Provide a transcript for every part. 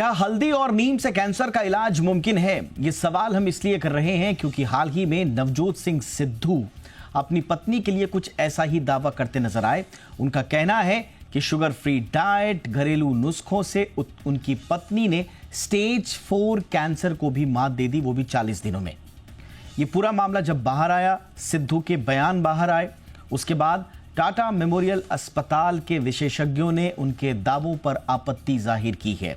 क्या हल्दी और नीम से कैंसर का इलाज मुमकिन है? ये सवाल हम इसलिए कर रहे हैं क्योंकि हाल ही में नवजोत सिंह सिद्धू अपनी पत्नी के लिए कुछ ऐसा ही दावा करते नजर आए। उनका कहना है कि शुगर फ्री डाइट, घरेलू नुस्खों से उनकी पत्नी ने स्टेज 4 कैंसर को भी मात दे दी, वो भी 40 दिनों में। ये पूरा मामला जब बाहर आया, सिद्धू के बयान बाहर आए, उसके बाद टाटा मेमोरियल अस्पताल के विशेषज्ञों ने उनके दावों पर आपत्ति जाहिर की है।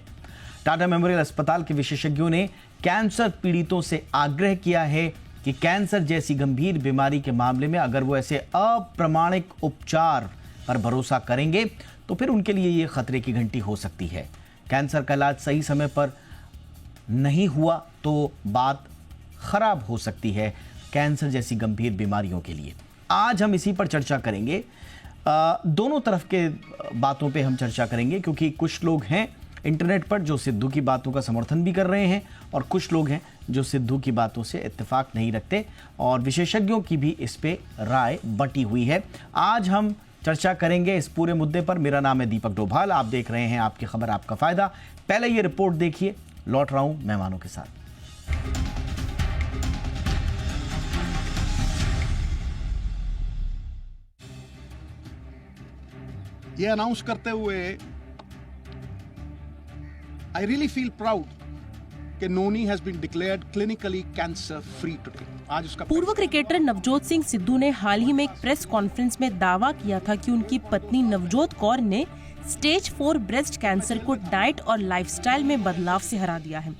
टाटा मेमोरियल अस्पताल के विशेषज्ञों ने कैंसर पीड़ितों से आग्रह किया है कि कैंसर जैसी गंभीर बीमारी के मामले में अगर वो ऐसे अप्रामाणिक उपचार पर भरोसा करेंगे तो फिर उनके लिए ये खतरे की घंटी हो सकती है। कैंसर का इलाज सही समय पर नहीं हुआ तो बात खराब हो सकती है कैंसर जैसी गंभीर बीमारियों के लिए। आज हम इसी पर चर्चा करेंगे। दोनों तरफ के बातों पे हम चर्चा करेंगे क्योंकि कुछ लोग हैं इंटरनेट पर जो सिद्धू की बातों का समर्थन भी कर रहे हैं और कुछ लोग हैं जो सिद्धू की बातों से इत्तेफाक नहीं रखते और विशेषज्ञों की भी इस पे राय बटी हुई है। आज हम चर्चा करेंगे इस पूरे मुद्दे पर। मेरा नाम है दीपक डोभाल, आप देख रहे हैं आपकी खबर आपका फायदा। पहले ये रिपोर्ट देखिए, लौट रहा हूं मेहमानों के साथ। ये अनाउंस करते हुए I really feel proud कि नोनी has been declared clinically cancer free today। आज उसका पूर्व क्रिकेटर नवजोत सिंह सिद्धू ने हाल ही में एक प्रेस कॉन्फ्रेंस में दावा किया था कि उनकी पत्नी नवजोत कौर ने स्टेज 4 ब्रेस्ट कैंसर को डाइट और लाइफस्टाइल में बदलाव से हरा दिया है।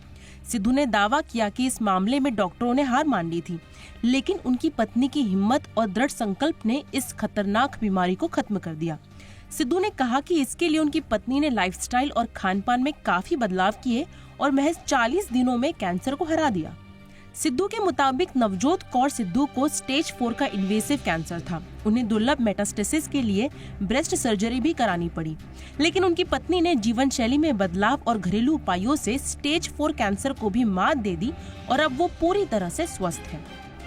सिद्धू ने दावा किया कि इस मामले में डॉक्टरों ने हार मान ली थी, लेकिन उनकी पत्नी की हिम्मत और दृढ़ संकल्प ने इस खतरनाक बीमारी को खत्म कर दिया। सिद्धू ने कहा कि इसके लिए उनकी पत्नी ने लाइफस्टाइल और खानपान में काफी बदलाव किए और महज 40 दिनों में कैंसर को हरा दिया। सिद्धू के मुताबिक नवजोत कौर सिद्धू को स्टेज 4 का इन्वेसिव कैंसर था। उन्हें दुर्लभ मेटास्टेसिस के लिए ब्रेस्ट सर्जरी भी करानी पड़ी, लेकिन उनकी पत्नी ने जीवन शैली में बदलाव और घरेलू उपायों से स्टेज 4 कैंसर को भी मात दे दी और अब वो पूरी तरह से स्वस्थ है।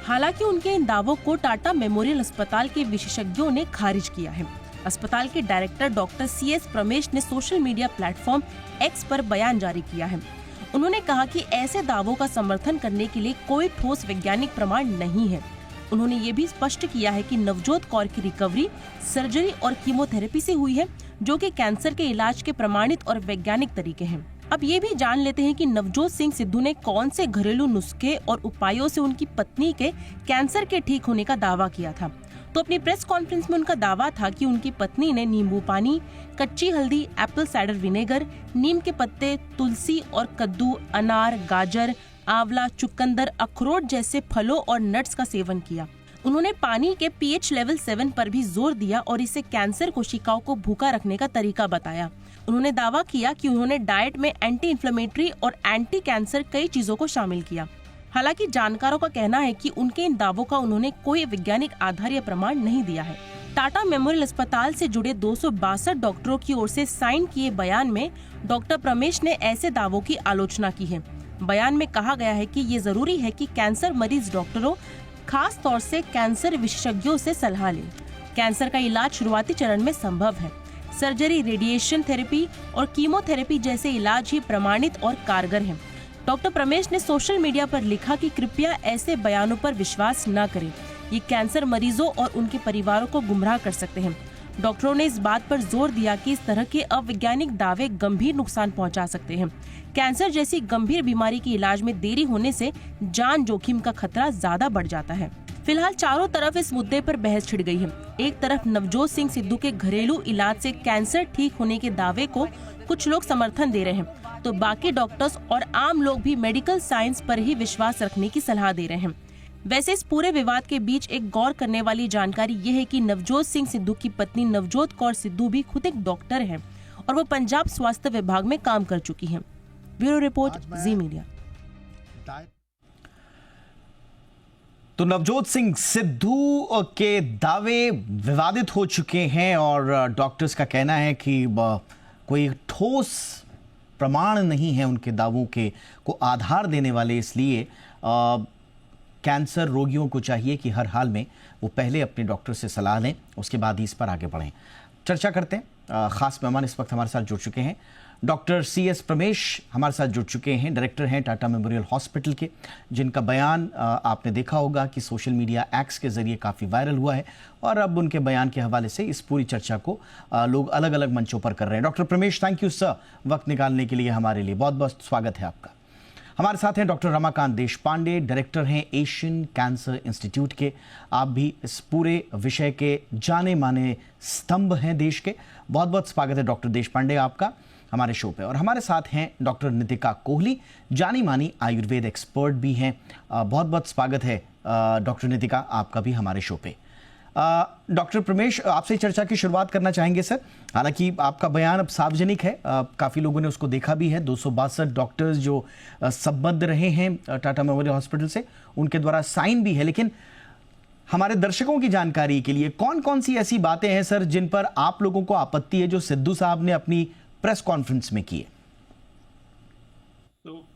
हालांकि उनके इन दावों को टाटा मेमोरियल अस्पताल के विशेषज्ञों ने खारिज किया है। अस्पताल के डायरेक्टर डॉक्टर CS प्रमेश ने सोशल मीडिया प्लेटफॉर्म X पर बयान जारी किया है। उन्होंने कहा कि ऐसे दावों का समर्थन करने के लिए कोई ठोस वैज्ञानिक प्रमाण नहीं है। उन्होंने ये भी स्पष्ट किया है कि नवजोत कौर की रिकवरी सर्जरी और कीमोथेरेपी से हुई है, जो कि कैंसर के इलाज के प्रमाणित और वैज्ञानिक तरीके हैं। अब ये भी जान लेते हैं कि नवजोत सिंह सिद्धू ने कौन से घरेलू नुस्खे और उपायों से उनकी पत्नी के कैंसर के ठीक होने का दावा किया था। तो अपनी प्रेस कॉन्फ्रेंस में उनका दावा था कि उनकी पत्नी ने नींबू पानी, कच्ची हल्दी, एप्पल साइडर विनेगर, नीम के पत्ते, तुलसी और कद्दू, अनार, गाजर, आंवला, चुकंदर, अखरोट जैसे फलों और नट्स का सेवन किया। उन्होंने पानी के pH लेवल 7 पर भी जोर दिया और इसे कैंसर कोशिकाओं को भूखा रखने का तरीका बताया। उन्होंने दावा किया कि उन्होंने डाइट में एंटी इन्फ्लेमेटरी और एंटी कैंसर कई चीजों को शामिल किया। हालांकि जानकारों का कहना है कि उनके इन दावों का उन्होंने कोई वैज्ञानिक आधार या प्रमाण नहीं दिया है। टाटा मेमोरियल अस्पताल से जुड़े 262 डॉक्टरों की ओर से साइन किए बयान में डॉक्टर प्रमेश ने ऐसे दावों की आलोचना की है। बयान में कहा गया है कि ये जरूरी है कि कैंसर मरीज डॉक्टरों, खास तौर से कैंसर विशेषज्ञों से सलाह लें। कैंसर का इलाज शुरुआती चरण में संभव है। सर्जरी, रेडिएशन थेरेपी और कीमोथेरेपी जैसे इलाज ही प्रमाणित और कारगर हैं। डॉक्टर प्रमेश ने सोशल मीडिया पर लिखा कि कृपया ऐसे बयानों पर विश्वास न करें। ये कैंसर मरीजों और उनके परिवारों को गुमराह कर सकते हैं। डॉक्टरों ने इस बात पर जोर दिया कि इस तरह के अवैज्ञानिक दावे गंभीर नुकसान पहुंचा सकते हैं। कैंसर जैसी गंभीर बीमारी के इलाज में देरी होने से जान जोखिम का खतरा ज्यादा बढ़ जाता है। फिलहाल चारों तरफ इस मुद्दे पर बहस छिड़ गई है। एक तरफ नवजोत सिंह सिद्धू के घरेलू इलाज से कैंसर ठीक होने के दावे को कुछ लोग समर्थन दे रहे हैं, तो बाकी डॉक्टर्स और आम लोग भी मेडिकल साइंस पर ही विश्वास रखने की सलाह दे रहे हैं। वैसे इस पूरे विवाद के बीच एक गौर करने वाली जानकारी ये है कि नवजोत सिंह सिद्धू की पत्नी नवजोत कौर सिद्धू भी खुद एक डॉक्टर है और वो पंजाब स्वास्थ्य विभाग में काम कर चुकी हैं। ब्यूरो रिपोर्ट, जी मीडिया। तो नवजोत सिंह सिद्धू के दावे विवादित हो चुके हैं और डॉक्टर्स का कहना है कि कोई ठोस प्रमाण नहीं है उनके दावों के को आधार देने वाले, इसलिए कैंसर रोगियों को चाहिए कि हर हाल में वो पहले अपने डॉक्टर से सलाह लें, उसके बाद ही इस पर आगे बढ़ें। चर्चा करते हैं। खास मेहमान इस वक्त हमारे साथ जुड़ चुके हैं डॉक्टर CS प्रमेश हमारे साथ जुड़ चुके हैं, डायरेक्टर हैं टाटा मेमोरियल हॉस्पिटल के, जिनका बयान आपने देखा होगा कि सोशल मीडिया एक्स के जरिए काफ़ी वायरल हुआ है और अब उनके बयान के हवाले से इस पूरी चर्चा को लोग अलग अलग मंचों पर कर रहे हैं। Doctor Pramesh, thank you sir वक्त निकालने के लिए हमारे लिए, बहुत बहुत स्वागत है आपका। हमारे साथ हैं डॉक्टर रमाकांत देशपांडे, डायरेक्टर हैं एशियन कैंसर इंस्टीट्यूट के। आप भी इस पूरे विषय के जाने माने स्तंभ हैं देश के। बहुत बहुत स्वागत है डॉक्टर देशपांडे आपका हमारे शो पे। और हमारे साथ हैं डॉक्टर नितिका कोहली, जानी मानी आयुर्वेद एक्सपर्ट भी हैं। बहुत बहुत स्वागत है डॉक्टर नितिका आपका भी हमारे शो पे। डॉक्टर प्रमेश, आपसे चर्चा की शुरुआत करना चाहेंगे सर। हालांकि आपका बयान अब सार्वजनिक है, काफ़ी लोगों ने उसको देखा भी है। 262 डॉक्टर्स जो संबद्ध रहे हैं टाटा मेमोरियल हॉस्पिटल से, उनके द्वारा साइन भी है। लेकिन हमारे दर्शकों की जानकारी के लिए कौन कौन सी ऐसी बातें हैं सर जिन पर आप लोगों को आपत्ति है, जो सिद्धू साहब ने अपनी प्रेस कॉन्फ्रेंस में की है? तो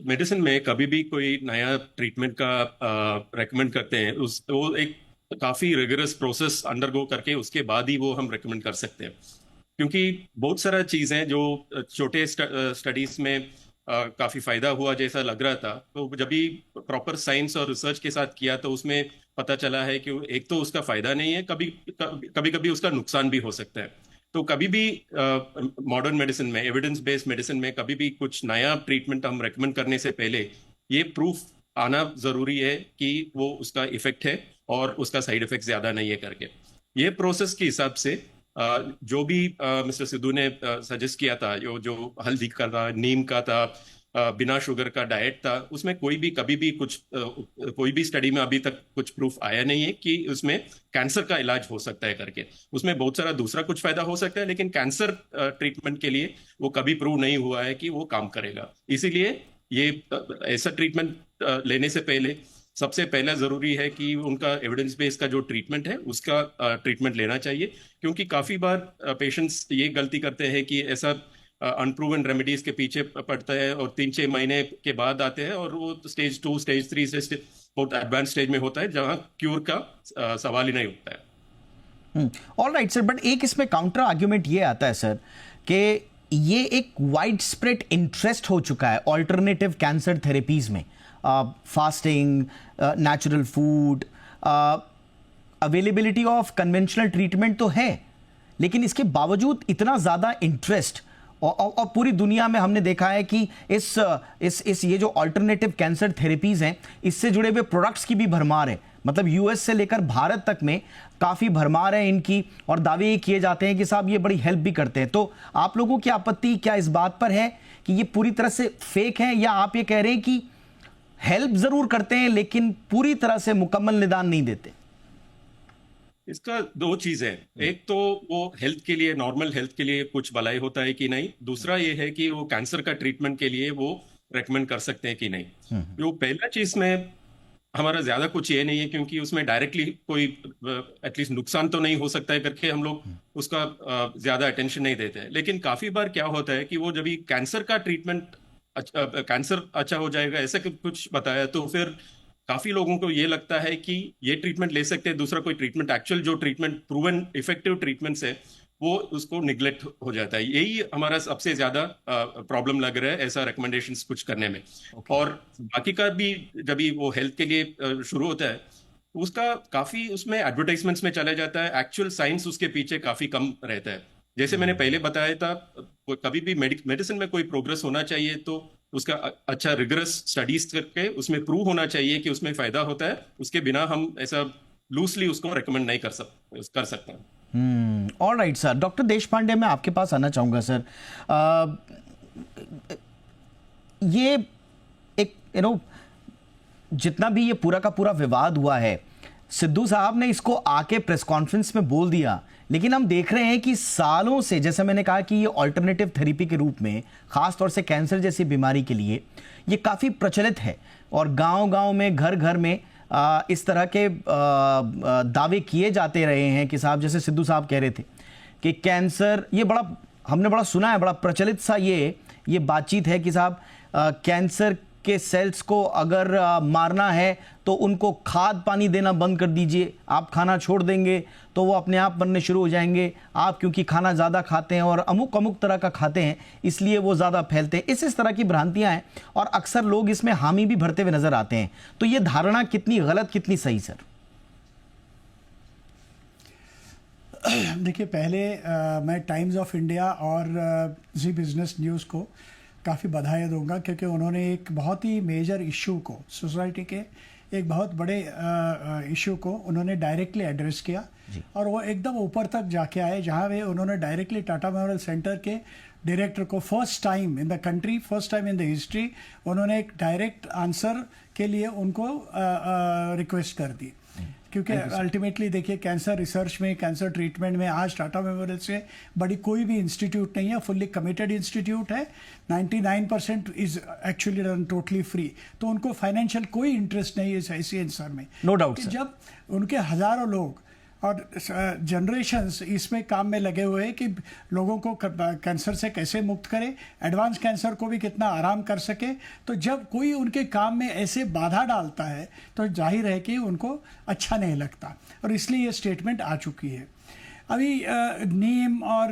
मेडिसिन में कभी भी कोई नया ट्रीटमेंट का रेकमेंड करते हैं, वो एक काफी रिगरस प्रोसेस अंडरगो करके उसके बाद ही वो हम रेकमेंड कर सकते हैं। क्योंकि बहुत सारा चीजें जो छोटे स्टडीज में काफी फायदा हुआ जैसा लग रहा था, तो जब भी प्रॉपर साइंस और रिसर्च के साथ किया तो उसमें पता चला है कि एक तो उसका फायदा नहीं है, कभी उसका नुकसान भी हो सकता है। तो कभी भी मॉडर्न मेडिसिन में, एविडेंस बेस्ड मेडिसिन में कभी भी कुछ नया ट्रीटमेंट हम रेकमेंड करने से पहले ये प्रूफ आना जरूरी है कि वो उसका इफेक्ट है और उसका साइड इफेक्ट ज्यादा नहीं है करके। ये प्रोसेस के हिसाब से जो भी मिस्टर सिद्धू ने सजेस्ट किया था, जो हल्दी का था, नीम का था, बिना शुगर का डाइट था, उसमें कभी भी कोई भी स्टडी में अभी तक कुछ प्रूफ आया नहीं है कि उसमें कैंसर का इलाज हो सकता है करके। उसमें बहुत सारा दूसरा कुछ फायदा हो सकता है, लेकिन कैंसर ट्रीटमेंट के लिए वो कभी प्रूव नहीं हुआ है कि वो काम करेगा। इसीलिए ये ऐसा ट्रीटमेंट लेने से पहले सबसे पहला जरूरी है कि उनका एविडेंस बेस का जो ट्रीटमेंट है उसका ट्रीटमेंट लेना चाहिए। क्योंकि काफी बार पेशेंट्स ये गलती करते हैं कि ऐसा अनप्रूवन रेमेडीज के पीछे पड़ता है और 3-6 महीने के बाद आते हैं और वो स्टेज 2, स्टेज 3 से बहुत एडवांस स्टेज में होता है, जहां क्यूर का सवाल ही नहीं उठता है। ऑलराइट सर, बट एक इसमें काउंटर आर्ग्यूमेंट ये आता है सर कि ये एक वाइड स्प्रेड इंटरेस्ट हो चुका है ऑल्टरनेटिव कैंसर थेरेपीज में। Fasting, natural food, availability of conventional treatment तो है, लेकिन इसके बावजूद इतना ज़्यादा इंटरेस्ट और पूरी दुनिया में हमने देखा है कि इस ये जो अल्टरनेटिव कैंसर थेरेपीज हैं, इससे जुड़े हुए प्रोडक्ट्स की भी भरमार है। मतलब यूएस से लेकर भारत तक में काफ़ी भरमार है इनकी, और दावे ये किए जाते हैं कि साहब ये बड़ी हेल्प भी करते हैं। तो आप लोगों की आपत्ति क्या इस बात पर है कि ये पूरी तरह से फेक है, या आप ये कह रहे हैं कि हेल्प जरूर करते हैं लेकिन पूरी तरह से मुकम्मल निदान नहीं देते? इसका दो चीजें हैं, एक तो वो हेल्थ के लिए, नॉर्मल हेल्थ के लिए कुछ भलाई होता है कि नहीं, दूसरा ये है कि वो कैंसर का ट्रीटमेंट के लिए वो रेकमेंड कर सकते हैं कि नहीं। जो पहला चीज में हमारा ज्यादा कुछ ये नहीं है, क्योंकि उसमें डायरेक्टली कोई एटलीस्ट नुकसान तो नहीं हो सकता है करके हम लोग उसका ज्यादा अटेंशन नहीं देते हैं। लेकिन काफी बार क्या होता है कि वो जब भी कैंसर का ट्रीटमेंट कैंसर अच्छा हो जाएगा ऐसा कुछ बताया, तो फिर काफी लोगों को ये लगता है कि ये ट्रीटमेंट ले सकते हैं, दूसरा कोई ट्रीटमेंट, एक्चुअल जो ट्रीटमेंट प्रूवन इफेक्टिव ट्रीटमेंट्स है वो उसको निग्लेक्ट हो जाता है। यही हमारा सबसे ज्यादा प्रॉब्लम लग रहा है ऐसा रिकमेंडेशंस कुछ करने में। और बाकी का भी जब भी वो हेल्थ के लिए शुरू होता है, उसका काफी उसमें एडवर्टाइजमेंट्स में चला जाता है, एक्चुअल साइंस उसके पीछे काफी कम रहता है। जैसे मैंने पहले बताया था, कभी भी मेडिसिन में कोई प्रोग्रेस होना चाहिए तो उसका अच्छा रिगरस स्टडीज करके उसमें प्रूव होना चाहिए कि उसमें फायदा होता है। उसके बिना हम ऐसा लूजली उसको रेकमेंड नहीं कर सकते। ऑलराइट सर, डॉक्टर देशपांडे मैं आपके पास आना चाहूंगा सर। ये एक जितना भी ये पूरा का पूरा विवाद हुआ है, सिद्धू साहब ने इसको आके प्रेस कॉन्फ्रेंस में बोल दिया, लेकिन हम देख रहे हैं कि सालों से, जैसे मैंने कहा कि ये ऑल्टरनेटिव थेरेपी के रूप में खास तौर से कैंसर जैसी बीमारी के लिए ये काफ़ी प्रचलित है, और गांव-गांव में, घर-घर में इस तरह के दावे किए जाते रहे हैं कि साहब, जैसे सिद्धू साहब कह रहे थे कि कैंसर, ये हमने बड़ा सुना है, बड़ा प्रचलित सा ये बातचीत है कि साहब कैंसर के सेल्स को अगर मारना है तो उनको खाद पानी देना बंद कर दीजिए। आप खाना छोड़ देंगे तो वो अपने आप बनने शुरू हो जाएंगे। आप क्योंकि खाना ज़्यादा खाते हैं और अमुक तरह का खाते हैं इसलिए वो ज़्यादा फैलते हैं। इस तरह की भ्रांतियां हैं और अक्सर लोग इसमें हामी भी भरते हुए नजर आते हैं। तो ये धारणा कितनी गलत कितनी सही सर? देखिए, पहले मैं टाइम्स ऑफ इंडिया और जी बिजनेस न्यूज़ को काफ़ी बधाई दूंगा, क्योंकि उन्होंने एक बहुत ही मेजर इशू को, सोसाइटी के एक बहुत बड़े इशू को उन्होंने डायरेक्टली एड्रेस किया और वो एकदम ऊपर तक जाके आए, जहाँ वे उन्होंने डायरेक्टली टाटा मेमोरियल सेंटर के डायरेक्टर को first time in the country, first time in the history उन्होंने एक डायरेक्ट आंसर के लिए उनको रिक्वेस्ट कर दी। क्योंकि अल्टीमेटली देखिए, कैंसर रिसर्च में, कैंसर ट्रीटमेंट में आज टाटा मेमोरियल से बड़ी कोई भी इंस्टीट्यूट नहीं है। फुल्ली कमिटेड इंस्टीट्यूट है। 99% is actually run totally free. तो उनको फाइनेंशियल कोई इंटरेस्ट नहीं है इस ऐसी आंसर में। No doubt. जब उनके हजारों लोग और जनरेशंस इसमें काम में लगे हुए हैं कि लोगों को कैंसर से कैसे मुक्त करें, एडवांस कैंसर को भी कितना आराम कर सके, तो जब कोई उनके काम में ऐसे बाधा डालता है तो जाहिर है कि उनको अच्छा नहीं लगता, और इसलिए ये स्टेटमेंट आ चुकी है। अभी नीम और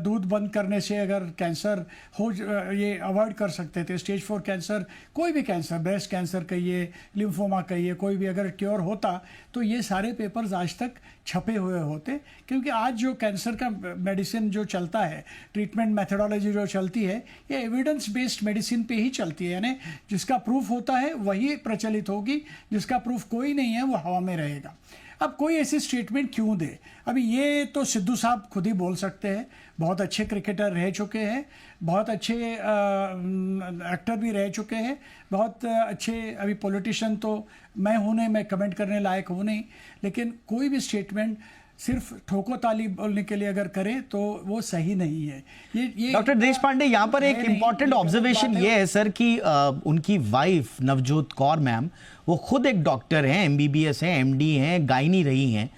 दूध बंद करने से अगर कैंसर हो, ये अवॉइड कर सकते थे। स्टेज 4 कैंसर, कोई भी कैंसर, ब्रेस्ट कैंसर कहिए, लिम्फोमा कहिए, कोई भी अगर क्योर होता तो ये सारे पेपर्स आज तक छपे हुए होते। क्योंकि आज जो कैंसर का मेडिसिन जो चलता है, ट्रीटमेंट मेथडोलॉजी जो चलती है, ये एविडेंस बेस्ड मेडिसिन पे ही चलती है। यानी जिसका प्रूफ होता है वही प्रचलित होगी, जिसका प्रूफ कोई नहीं है वो हवा में रहेगा। अब कोई ऐसी स्टेटमेंट क्यों दे? अभी ये तो सिद्धू साहब खुद ही बोल सकते हैं। बहुत अच्छे क्रिकेटर रह चुके हैं, बहुत अच्छे एक्टर भी रह चुके हैं, बहुत अच्छे अभी पॉलिटिशियन तो मैं हूँ नहीं, मैं कमेंट करने लायक हूँ नहीं। लेकिन कोई भी स्टेटमेंट सिर्फ ठोको ताली बोलने के लिए अगर करें तो वो सही नहीं है। ये डॉक्टर देश पांडे, यहाँ पर एक इंपॉर्टेंट ऑब्जर्वेशन ये है सर कि उनकी वाइफ नवजोत कौर मैम, वो खुद एक डॉक्टर हैं, MBBS हैं, MD हैं, गायनी रही हैं।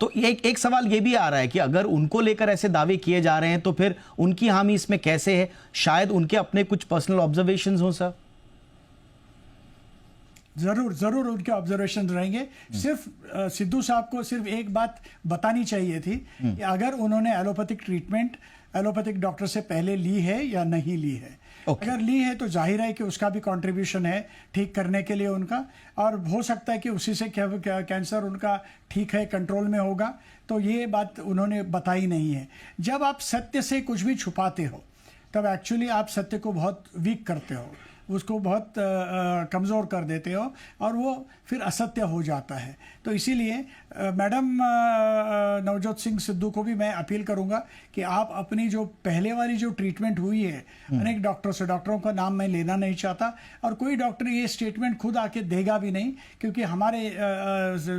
तो एक सवाल ये भी आ रहा है कि अगर उनको लेकर ऐसे दावे किए जा रहे हैं तो फिर उनकी हामी इसमें कैसे है? शायद उनके अपने कुछ पर्सनल ऑब्जर्वेशंस हो सर। जरूर उनके ऑब्जर्वेशन रहेंगे। सिर्फ सिद्धू साहब को सिर्फ एक बात बतानी चाहिए थी कि अगर उन्होंने एलोपैथिक ट्रीटमेंट एलोपैथिक डॉक्टर से पहले ली है या नहीं ली है। अगर ली है तो जाहिर है कि उसका भी कंट्रीब्यूशन है ठीक करने के लिए उनका, और हो सकता है कि उसी से कैंसर उनका ठीक है, कंट्रोल में होगा। तो ये बात उन्होंने बताई नहीं है। जब आप सत्य से कुछ भी छुपाते हो तब एक्चुअली आप सत्य को बहुत वीक करते हो, उसको बहुत कमज़ोर कर देते हो और वो फिर असत्य हो जाता है। तो इसीलिए मैडम नवजोत सिंह सिद्धू को भी मैं अपील करूंगा कि आप अपनी जो पहले वाली जो ट्रीटमेंट हुई है अनेक डॉक्टरों से, डॉक्टरों का नाम मैं लेना नहीं चाहता, और कोई डॉक्टर ये स्टेटमेंट खुद आके देगा भी नहीं, क्योंकि हमारे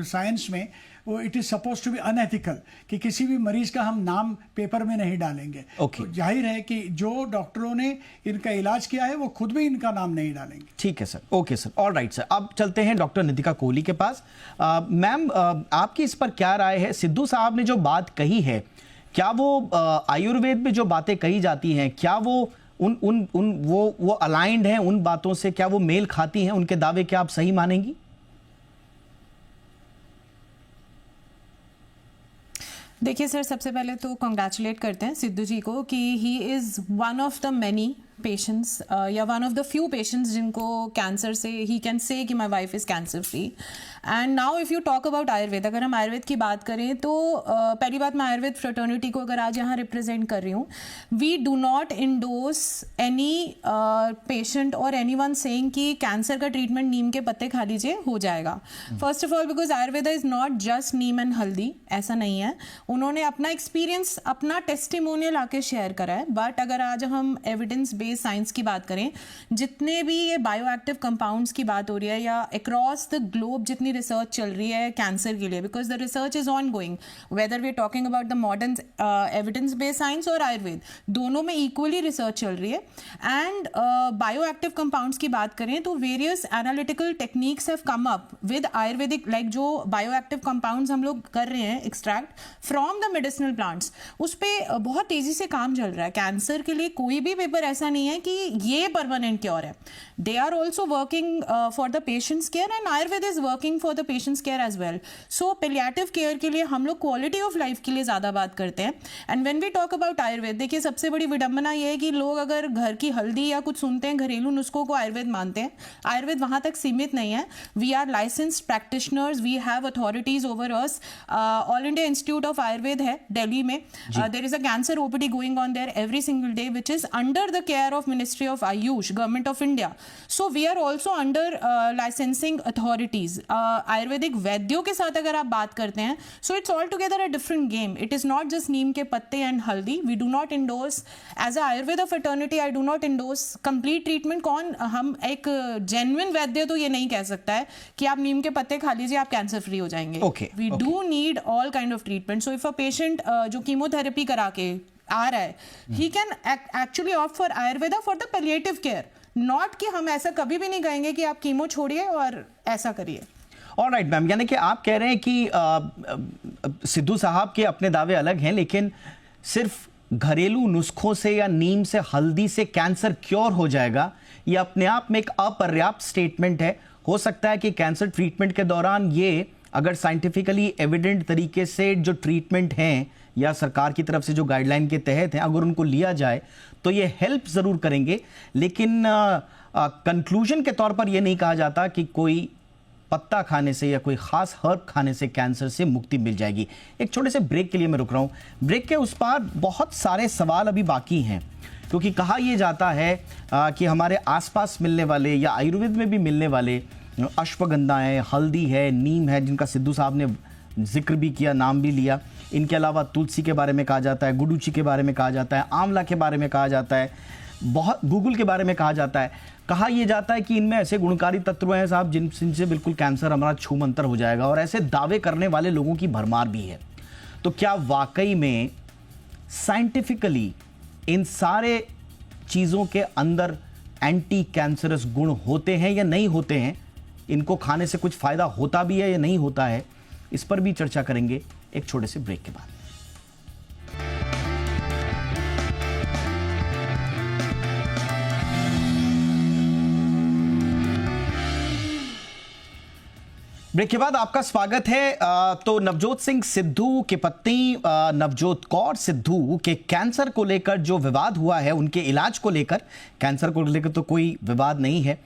साइंस में वो it is suppose to be unethical कि किसी भी मरीज का हम नाम पेपर में नहीं डालेंगे। तो जाहिर है कि जो डॉक्टरों ने इनका इलाज किया है वो खुद भी इनका नाम नहीं डालेंगे। ठीक है sir, okay sir, all right sir. अब चलते हैं डॉक्टर नितिका कोहली के पास। मैम, आपकी इस पर क्या राय है? सिद्धू साहब ने जो बात कही है, क्या वो आयुर्वेद में जो बातें कही जाती हैं, क्या वो वो अलाइंड हैं उन बातों से? क्या वो मेल खाती हैं? उनके दावे क्या आप सही मानेंगी? देखिए सर, सबसे पहले तो कॉन्ग्रेचुलेट करते हैं सिद्धू जी को कि he is one of the many patients या one of the few patients जिनको कैंसर से ही कैन से कि my wife is cancer free. And now if you talk about Ayurveda, अगर हम आयुर्वेद की बात करें तो पहली बात, मैं आयुर्वेद फ्रेटर्निटी को अगर आज यहाँ रिप्रेजेंट कर रही हूँ, we do not endorse any patient और एनी वन सेइंग कि कैंसर का ट्रीटमेंट नीम के पत्ते खा लीजिए हो जाएगा। First of all because Ayurveda is not just neem and haldi, ऐसा नहीं है। उन्होंने अपना एक्सपीरियंस, अपना टेस्टिमोनियल आके शेयर करा है। बट अगर आज हम एविडेंस बेस्ड साइंस की बात करें, जितने भी ये बायो एक्टिव कंपाउंड्स की बात हो रही है या अक्रॉस द ग्लोब जितनी रिसर्च चल रही है कैंसर के लिए, because the research is ongoing, whether we are talking about the modern evidence based science और आयुर्वेद, दोनों में इक्वली रिसर्च चल रही है। एंड बायो एक्टिव कंपाउंड्स की बात करें तो various analytical techniques have come up with Ayurvedic, like जो बायो एक्टिव कंपाउंड्स हम लोग कर रहे हैं extract from the medicinal plants, उस पर बहुत तेजी से काम चल रहा है। कैंसर के लिए कोई भी पेपर ऐसा नहीं है कि ये परमानेंट क्योर है। they are also working for the patient's care, and Ayurveda is working for the patient's care as well. So palliative care के लिए हम लोग quality of life के लिए ज़्यादा बात करते हैं. And when we talk about Ayurveda, देखिए सबसे बड़ी विडंबना ये है कि लोग अगर घर की हल्दी या कुछ सुनते हैं, घरेलू नुस्खों को आयुर्वेद मानते हैं. आयुर्वेद वहाँ तक सीमित नहीं है. We are licensed practitioners, we have authorities over us. All India Institute of Ayurveda है दिल्ली में. There is a cancer OPD going on there every single day, which is under the care of Ministry of Ayush, Government of India. So we are also under licensing authorities. Ayurvedic वैद्यों के साथ अगर आप बात करते हैं, so it's altogether a different game. It is not just नीम के पत्ते and हल्दी. We do not endorse, as a Ayurveda fraternity, I do not endorse complete treatment. कौन हम एक genuine वैद्य तो ये नहीं कह सकता है कि आप नीम के पत्ते खा लीजिए आप कैंसर फ्री हो जाएंगे. We do need all kind of treatment. So if a patient जो कीमोथेरेपी करा के आ रहा है, he can actually opt for Ayurveda for the palliative care. Not कि हम ऐसा कभी भी नहीं कहेंगे कि आप कीमो छोड़िए और ऐसा करिए. ऑलराइट मैम, यानी कि आप कह रहे हैं कि सिद्धू साहब के अपने दावे अलग हैं, लेकिन सिर्फ घरेलू नुस्खों से या नीम से, हल्दी से कैंसर क्योर हो जाएगा, ये अपने आप में एक अपर्याप्त स्टेटमेंट है. हो सकता है कि कैंसर ट्रीटमेंट के दौरान ये अगर साइंटिफिकली एविडेंट तरीके से जो ट्रीटमेंट हैं या सरकार की तरफ से जो गाइडलाइन के तहत हैं, अगर उनको लिया जाए तो ये हेल्प ज़रूर करेंगे. लेकिन कंक्लूजन के तौर पर यह नहीं कहा जाता कि कोई पत्ता खाने से या कोई खास हर्ब खाने से कैंसर से मुक्ति मिल जाएगी. एक छोटे से ब्रेक के लिए मैं रुक रहा हूँ. ब्रेक के उस पार बहुत सारे सवाल अभी बाकी हैं, क्योंकि कहा यह जाता है कि हमारे आसपास मिलने वाले या आयुर्वेद में भी मिलने वाले अश्वगंधा है, हल्दी है, नीम है, जिनका सिद्धू साहब ने जिक्र भी किया, नाम भी लिया. इनके अलावा तुलसी के बारे में कहा जाता है, गुडुची के बारे में कहा जाता है, आंवला के बारे में कहा जाता है, बहुत गूगल के बारे में कहा जाता है. कहा यह जाता है कि इनमें ऐसे गुणकारी तत्व हैं साहब जिनसे बिल्कुल कैंसर हमारा छूमंतर हो जाएगा, और ऐसे दावे करने वाले लोगों की भरमार भी है. तो क्या वाकई में साइंटिफिकली इन सारे चीज़ों के अंदर एंटी कैंसरस गुण होते हैं या नहीं होते हैं? इनको खाने से कुछ फ़ायदा होता भी है या नहीं होता है? इस पर भी चर्चा करेंगे एक छोटे से ब्रेक के बाद. ब्रेक के बाद आपका स्वागत है. तो नवजोत सिंह सिद्धू के पत्नी नवजोत कौर सिद्धू के कैंसर को लेकर जो विवाद हुआ है, उनके इलाज को लेकर, कैंसर को लेकर तो कोई विवाद नहीं है.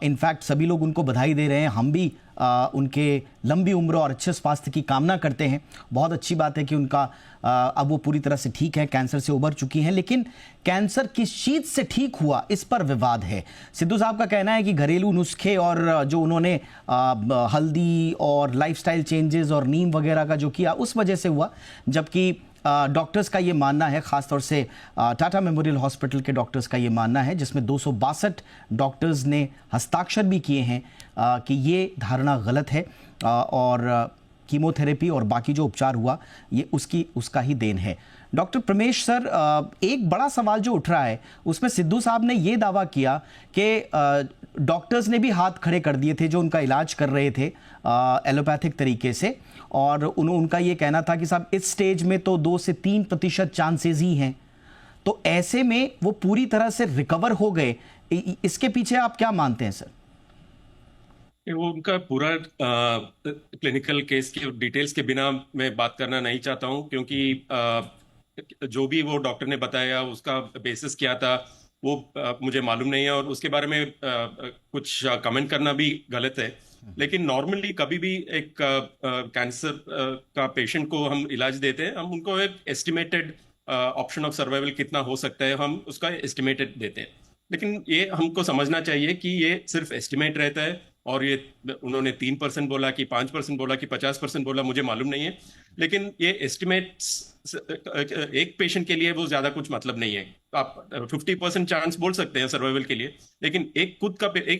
इनफैक्ट सभी लोग उनको बधाई दे रहे हैं. हम भी उनके लंबी उम्र और अच्छे स्वास्थ्य की कामना करते हैं. बहुत अच्छी बात है कि उनका अब वो पूरी तरह से ठीक है, कैंसर से उबर चुकी हैं. लेकिन कैंसर किस चीज़ से ठीक हुआ, इस पर विवाद है. सिद्धू साहब का कहना है कि घरेलू नुस्खे और जो उन्होंने हल्दी और लाइफस्टाइल चेंजेस और नीम वगैरह का जो किया, उस वजह से हुआ. जबकि डॉक्टर्स का ये मानना है, खासतौर से टाटा मेमोरियल हॉस्पिटल के डॉक्टर्स का ये मानना है, जिसमें 262 डॉक्टर्स ने हस्ताक्षर भी किए हैं, कि ये धारणा गलत है और कीमोथेरेपी और बाकी जो उपचार हुआ ये उसका ही देन है. डॉक्टर प्रमेश सर, एक बड़ा सवाल जो उठ रहा है उसमें सिद्धू साहब ने ये दावा किया कि डॉक्टर्स ने भी हाथ खड़े कर दिए थे जो उनका इलाज कर रहे थे एलोपैथिक तरीके से, और उनका ये कहना था कि साहब इस स्टेज में तो 2 से 3% चांसेस ही हैं. तो ऐसे में वो पूरी तरह से रिकवर हो गए. इसके पीछे आप क्या मानते हैं सर? वो उनका पूरा क्लिनिकल केस की डिटेल्स के बिना मैं बात करना नहीं चाहता हूँ, क्योंकि जो भी वो डॉक्टर ने बताया उसका बेसिस क्या था वो मुझे मालूम नहीं है, और उसके बारे में कुछ कमेंट करना भी गलत है. लेकिन नॉर्मली कभी भी एक कैंसर का पेशेंट को हम इलाज देते हैं, हम उनको एक एस्टिमेटेड ऑप्शन ऑफ सर्वाइवल कितना हो सकता है, हम उसका एस्टिमेटेड देते हैं. लेकिन ये हमको समझना चाहिए कि ये सिर्फ एस्टिमेट रहता है, और ये उन्होंने 3% बोला कि 5% बोला कि 50% बोला, मुझे मालूम नहीं है. लेकिन ये एस्टिमेट एक पेशेंट के लिए वो ज्यादा कुछ मतलब नहीं है. आप 50% चांस बोल सकते हैं सर्वाइवल के लिए, लेकिन एक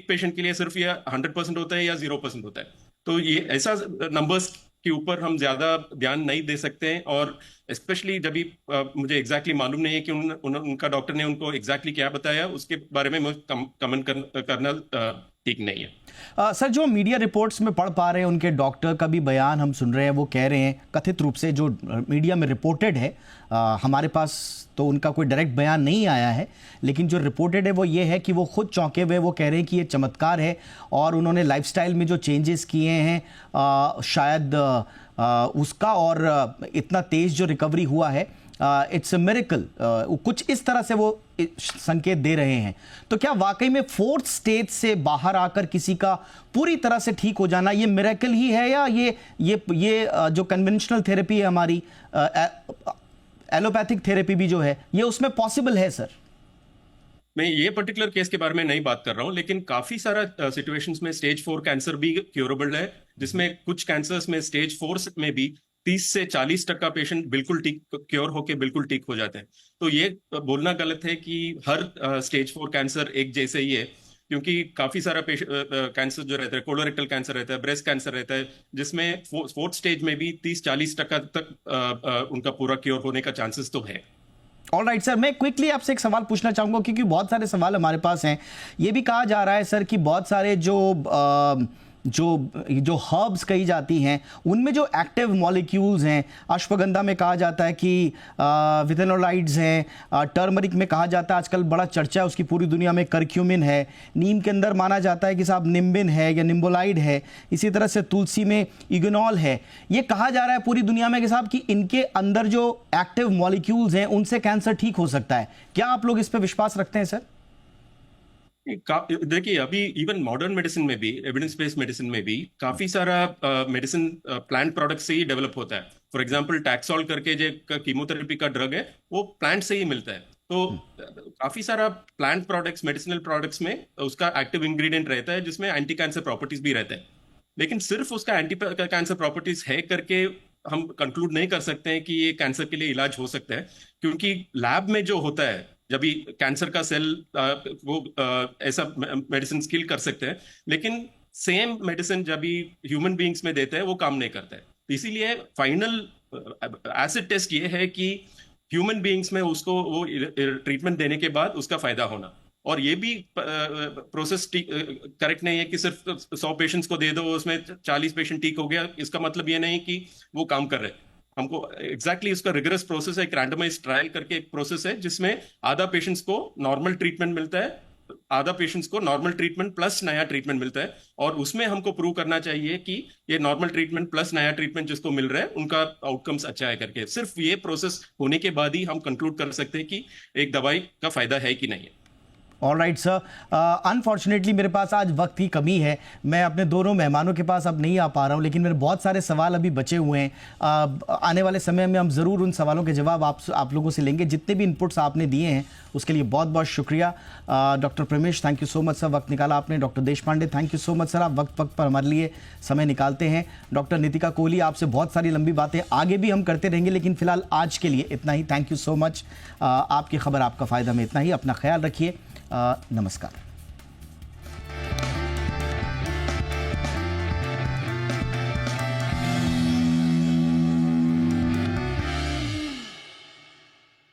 पेशेंट के लिए सिर्फ ये 100% होता है या 0% होता है. तो ये ऐसा नंबर्स के ऊपर हम ज्यादा ध्यान नहीं दे सकते हैं. और स्पेशली जब भी मुझे एग्जैक्टली मालूम नहीं है कि उनका डॉक्टर ने उनको एग्जैक्टली क्या बताया, उसके बारे में मुझे कमेंट करना ठीक नहीं है। सर, जो मीडिया रिपोर्ट्स में पढ़ पा रहे हैं, उनके डॉक्टर का भी बयान हम सुन रहे हैं, वो कह रहे हैं कथित रूप से, जो मीडिया में रिपोर्टेड है, हमारे पास तो उनका कोई डायरेक्ट बयान नहीं आया है, लेकिन जो रिपोर्टेड है वो ये है कि वो खुद चौंके हुए, वो कह रहे हैं कि ये चमत्कार है और उन्होंने लाइफस्टाइल में जो चेंजेस किए हैं शायद उसका, और इतना तेज जो रिकवरी हुआ है, इट्स अ मिरेकल, कुछ इस तरह से वो संकेत दे रहे हैं। तो क्या वाकई में 4th स्टेज से बाहर आकर किसी का पूरी तरह से ठीक हो जाना ये मिरेकल ही है, या ये जो कन्वेंशनल थेरेपी है हमारी, एलोपैथिक थेरेपी भी जो है, ये उसमें पॉसिबल है? सर, मैं ये पर्टिकुलर केस के बारे में नहीं बात कर रहा हूं, लेकिन काफी सारा सिचुएशंस में स्टेज 4 कैंसर भी क्योरेबल है, जिसमें कुछ कैंसर्स में स्टेज 4 में भी 30 से 40% पेशेंट बिल्कुल ठीक, क्योर होके बिल्कुल ठीक हो जाते हैं। तो ये बोलना गलत है कि हर स्टेज 4 कैंसर एक जैसे ही है, क्योंकि काफी सारा कैंसर जो रहता है, कोलोरेक्टल कैंसर रहता है, ब्रेस्ट कैंसर रहता है, जिसमें 4th स्टेज में भी 30-40% तक उनका पूरा क्योर होने का चांसेस तो है। ऑलराइट सर, मैं क्विकली आपसे एक सवाल पूछना चाहूंगा, क्योंकि बहुत सारे सवाल हमारे पास हैं। ये भी कहा जा रहा है सर कि बहुत सारे जो हर्ब्स कही जाती हैं, उनमें जो एक्टिव मॉलिक्यूल्स हैं, अश्वगंधा में कहा जाता है कि विथेनोलाइड्स हैं, टर्मरिक में कहा जाता है, आजकल बड़ा चर्चा है उसकी पूरी दुनिया में, करक्यूमिन है, नीम के अंदर माना जाता है कि साहब निम्बिन है या निम्बोलाइड है, इसी तरह से तुलसी में इग्नॉल है। ये कहा जा रहा है पूरी दुनिया में कि साहब कि इनके अंदर जो एक्टिव मॉलिक्यूल्स हैं उनसे कैंसर ठीक हो सकता है। क्या आप लोग इस पर विश्वास रखते हैं सर? देखिए, अभी इवन मॉडर्न मेडिसिन में भी, एविडेंस बेस्ड मेडिसिन में भी काफी सारा मेडिसिन प्लांट प्रोडक्ट से ही डेवलप होता है। फॉर एग्जांपल टैक्सोल करके जो कीमोथेरेपी का ड्रग है, वो प्लांट से ही मिलता है। तो काफी सारा प्लांट प्रोडक्ट्स, मेडिसिनल प्रोडक्ट्स में उसका एक्टिव इंग्रेडिएंट रहता है, जिसमें एंटी कैंसर प्रॉपर्टीज भी रहता है। लेकिन सिर्फ उसका एंटी कैंसर प्रॉपर्टीज है करके हम कंक्लूड नहीं कर सकते हैं कि ये कैंसर के लिए इलाज हो सकता है, क्योंकि लैब में जो होता है, जब भी कैंसर का सेल वो ऐसा मेडिसिन किल कर सकते हैं, लेकिन सेम मेडिसिन जब भी ह्यूमन बीइंग्स में देते हैं वो काम नहीं करता है। इसीलिए फाइनल एसिड टेस्ट ये है कि ह्यूमन बीइंग्स में उसको वो ट्रीटमेंट देने के बाद उसका फायदा होना। और ये भी प्रोसेस करेक्ट नहीं है कि सिर्फ 100 पेशेंट्स को दे दो, उसमें 40 पेशेंट ठीक हो गया, इसका मतलब ये नहीं कि वो काम कर रहे हैं। हमको एग्जैक्टली उसका रिगरस प्रोसेस है, एक रैंडमाइज्ड ट्रायल करके एक प्रोसेस है, जिसमें आधा पेशेंट्स को नॉर्मल ट्रीटमेंट मिलता है, आधा पेशेंट्स को नॉर्मल ट्रीटमेंट प्लस नया ट्रीटमेंट मिलता है, और उसमें हमको प्रूव करना चाहिए कि ये नॉर्मल ट्रीटमेंट प्लस नया ट्रीटमेंट जिसको मिल रहा है उनका आउटकम्स अच्छा है करके। सिर्फ ये प्रोसेस होने के बाद ही हम कंक्लूड कर सकते हैं कि एक दवाई का फायदा है कि नहीं है। ऑलराइट सर, अनफॉर्चुनेटली मेरे पास आज वक्त की कमी है, मैं अपने दोनों मेहमानों के पास अब नहीं आ पा रहा हूं, लेकिन मेरे बहुत सारे सवाल अभी बचे हुए हैं। आने वाले समय में हम ज़रूर उन सवालों के जवाब आप लोगों से लेंगे। जितने भी इनपुट्स आपने दिए हैं उसके लिए बहुत बहुत शुक्रिया। Doctor Pramesh, thank you so much sir, वक्त निकाला आपने। Doctor Deshpande, thank you so much sir, आप वक्त पर हमारे लिए समय निकालते हैं। डॉक्टर नितिका कोहली, आपसे बहुत सारी लंबी बातें आगे भी हम करते रहेंगे, लेकिन फिलहाल आज के लिए इतना ही। Thank you so much. आपकी खबर आपका फ़ायदा में इतना ही। अपना ख्याल रखिए। नमस्कार।